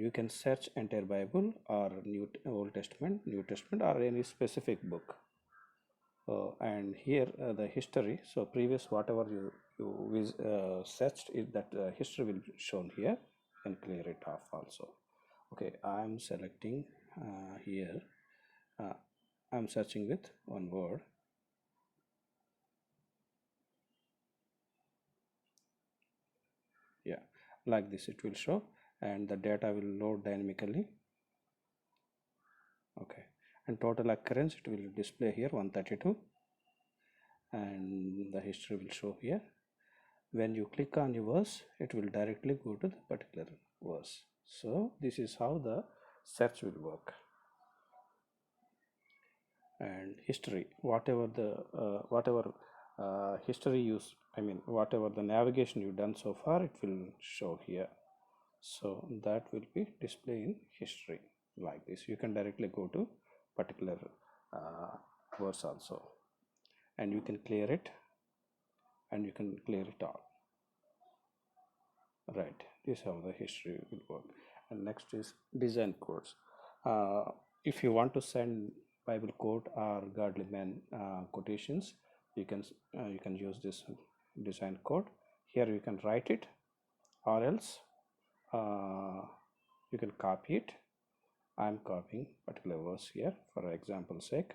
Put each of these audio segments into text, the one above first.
you can search entire Bible or Old Testament, New Testament, or any specific book. And here the history. So previous whatever you searched, is that history will be shown here. You can clear it off also. Okay, I'm selecting here. I'm searching with one word. Yeah, like this it will show, and the data will load dynamically. Okay, and total occurrence it will display here 132, and the history will show here. When you click on your verse, it will directly go to the particular verse. So this is how the search will work. And history, whatever the history use, whatever the navigation you've done so far, it will show here. So that will be displayed in history like this. You can directly go to particular verse also, and you can clear it, and you can clear it all. Right, this is how the history will work. And next is design codes. If you want to send Bible quote or godly man quotations, you can use this design code. Here you can write it, or else you can copy it. I'm copying particular verse here for example sake.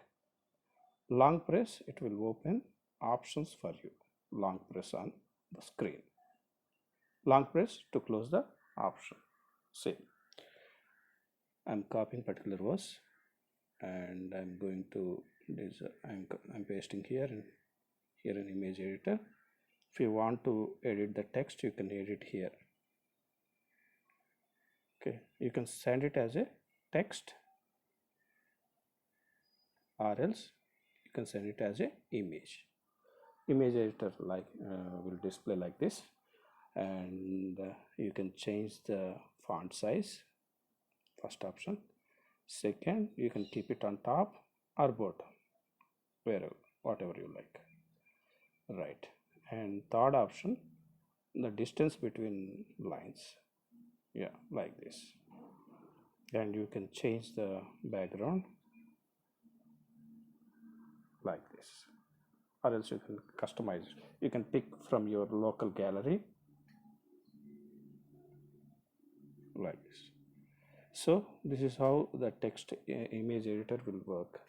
Long press, it will open options for you. Long press on the screen. Long press to close the option. See, I'm copying particular verse, and I'm going to this. I'm pasting here, and here an image editor. If you want to edit the text, you can edit here. Okay, you can send it as a text, or else you can send it as a image. Image editor will display like this, and you can change the font size. First option. Second, you can keep it on top or bottom, wherever, whatever you like. Right. And third option, the distance between lines. Yeah, like this. And you can change the background like this, or else you can customize it. You can pick from your local gallery like this. So this is how the text image editor will work.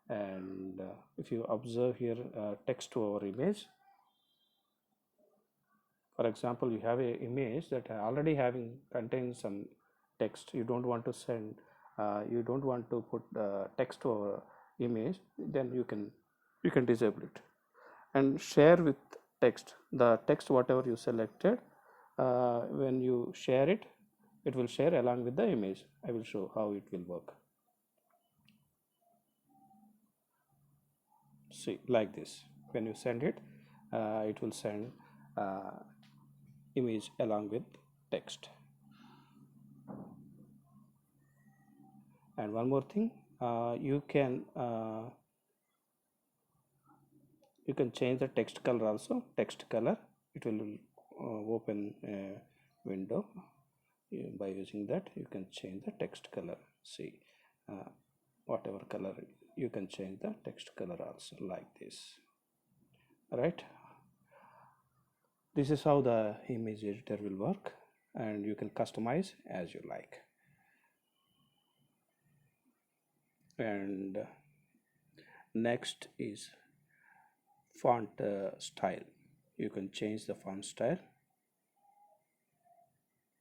And if you observe here, text to our image, for example, you have a image that already contains some text. You don't want to send, you don't want to put text to our image, then you can disable it and share with text. The text whatever you selected, when you share it, it will share along with the image. I will show how it will work. See, like this. When you send it, it will send image along with text. And one more thing, you can change the text color also. Text color, it will open a window. By using that, you can change the text color. See, whatever color, you can change the text color also, like this. Right, this is how the image editor will work, and you can customize as you like. And next is font style. You can change the font style.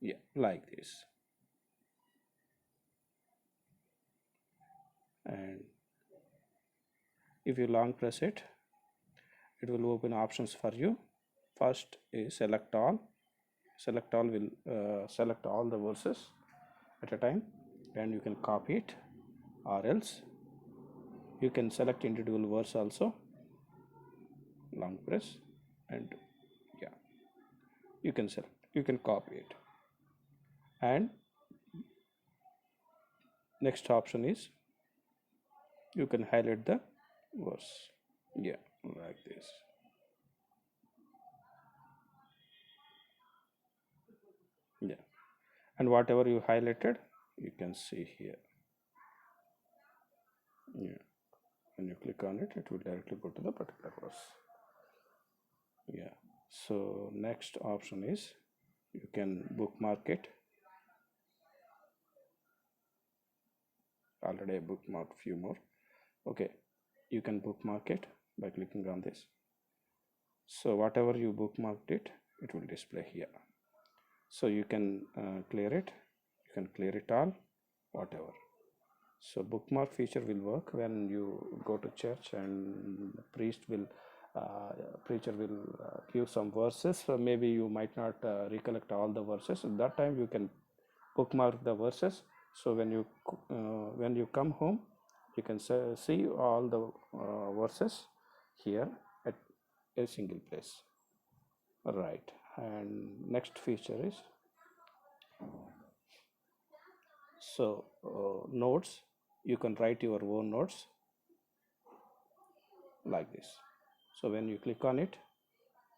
Yeah, like this. And if you long press it, it will open options for you. First is select all. Select all will select all the verses at a time, and you can copy it, or else you can select individual verse also. Long press, and yeah, you can select, you can copy it. And next option is you can highlight the verse. Yeah, like this. Yeah, and whatever you highlighted, you can see here. Yeah, when you click on it, it will directly go to the particular verse. Yeah, so next option is you can bookmark it. Already I bookmarked few more. Okay, you can bookmark it by clicking on this. So whatever you bookmarked it, it will display here. So you can clear it, you can clear it all, whatever. So bookmark feature will work when you go to church and preacher will give some verses. So maybe you might not recollect all the verses. At that time you can bookmark the verses. So when you come home, you can see all the verses here at a single place. Right. And next feature is notes. You can write your own notes like this. So when you click on it,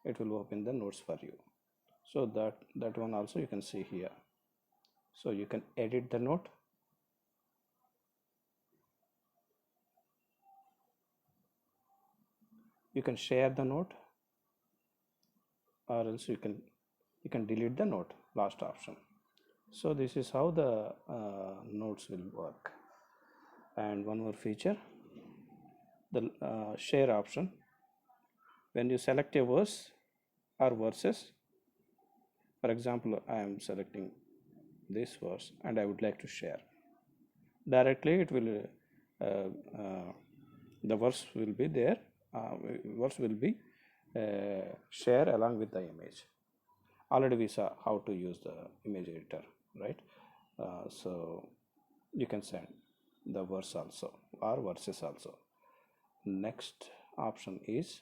it will open the notes for you. So that one also you can see here. So you can edit the note. You can share the note, or else you can delete the note. Last option. So this is how the notes will work. And one more feature, the share option. When you select a verse or verses, for example, I am selecting this verse and I would like to share. Directly it will the verse will be there. Verse will be share along with the image. Already we saw how to use the image editor, right? So you can send the verse also or verses also. Next option is,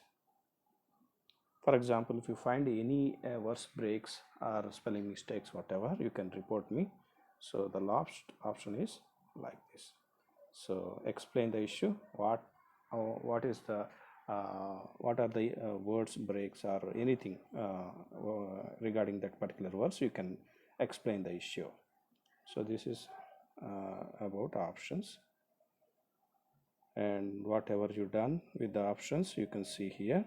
for example, if you find any verse breaks or spelling mistakes, whatever, you can report me. So the last option is like this. So explain the issue. What is the what are the words breaks or anything regarding that particular verse? You can explain the issue. So this is about options, and whatever you done with the options you can see here.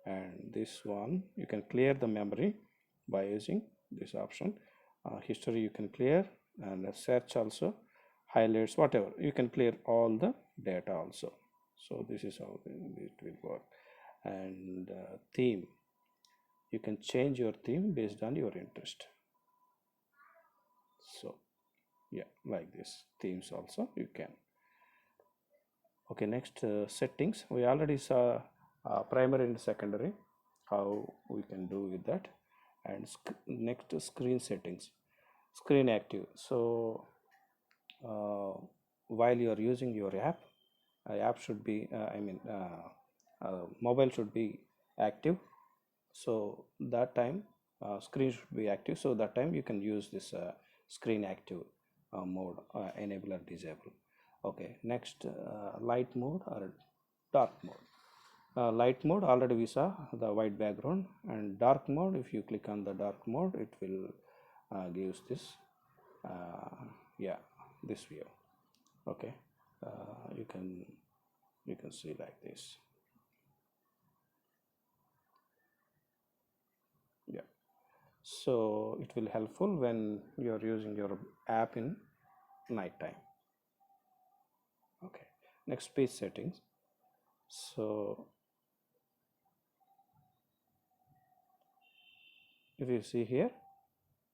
And this one you can clear the memory by using this option. History you can clear, and search also, highlights, whatever, you can clear all the data also. So this is how it will work. And theme, you can change your theme based on your interest. So yeah, like this, themes also you can. Okay, next settings. We already saw primary and secondary, how we can do with that. And next, screen settings, screen active. So while you are using your app, should be mobile should be active. So that time screen should be active. So that time you can use this screen active mode, enable or disable. Okay, next, light mode or dark mode. Light mode, already we saw the white background. And dark mode, if you click on the dark mode, it will gives this this view. Okay, you can see like this. Yeah, so it will helpful when you are using your app in night time. Okay, next, speech settings. So if you see here,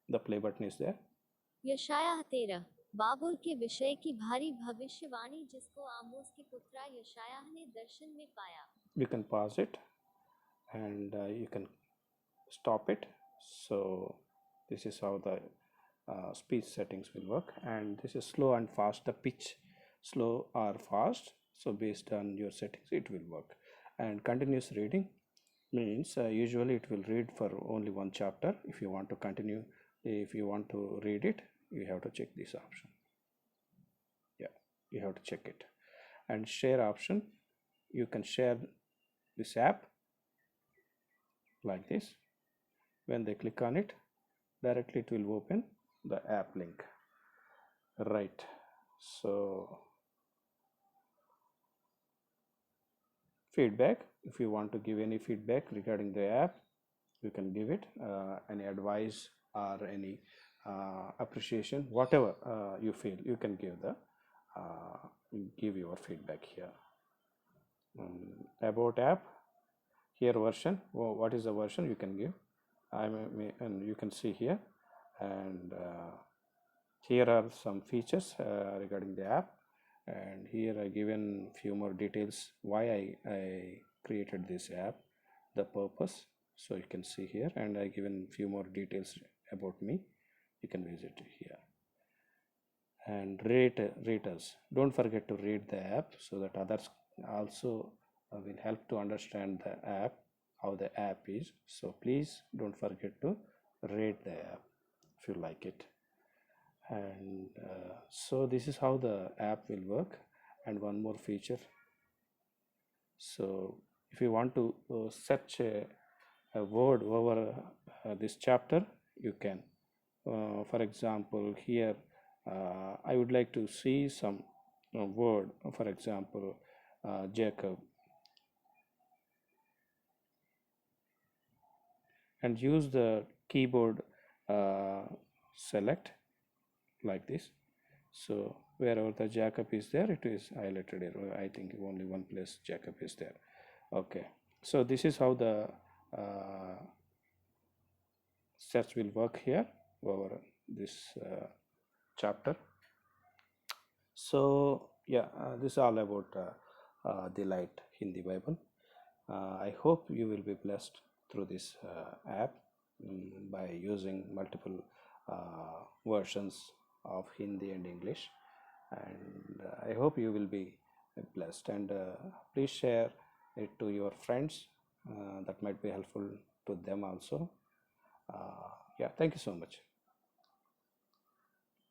the play button is there. यशायाह 13 बाबुल के विषय की भारी भविष्यवाणी जिसको आमोस के पुत्रा यशायाह ने दर्शन में पाया. You can pause it and you can stop it. So this is how the speech settings will work. And this is slow and fast, the pitch, slow or fast. So based on your settings it will work. And continuous reading means usually it will read for only one chapter. If you want to continue, if you want to read it, you have to check this option. Yeah, you have to check it. And share option, you can share this app like this. When they click on it, directly it will open the app link. Right. So feedback, if you want to give any feedback regarding the app, you can give it, any advice or any appreciation, whatever you feel, you can give the give your feedback here. About app, here version, what is the version you can give, and you can see here, and here are some features regarding the app, and here I given few more details why I created this app, the purpose, so you can see here, and I given few more details about me, you can visit here. And rate us, don't forget to rate the app so that others also will help to understand the app, how the app is, so please don't forget to rate the app if you like it. And so this is how the app will work. And one more feature, so if you want to search a word over this chapter, you can, for example here I would like to see some word, for example Jacob, and use the keyboard select like this. So wherever the Jacob is there, it is highlighted here. I think only one place Jacob is there. Okay, so this is how the search will work here over this chapter. So yeah, this is all about the Light Hindi Bible. I hope you will be blessed through this app by using multiple versions of Hindi and English, and I hope you will be blessed, and please share it to your friends, that might be helpful to them also. Yeah, thank you so much.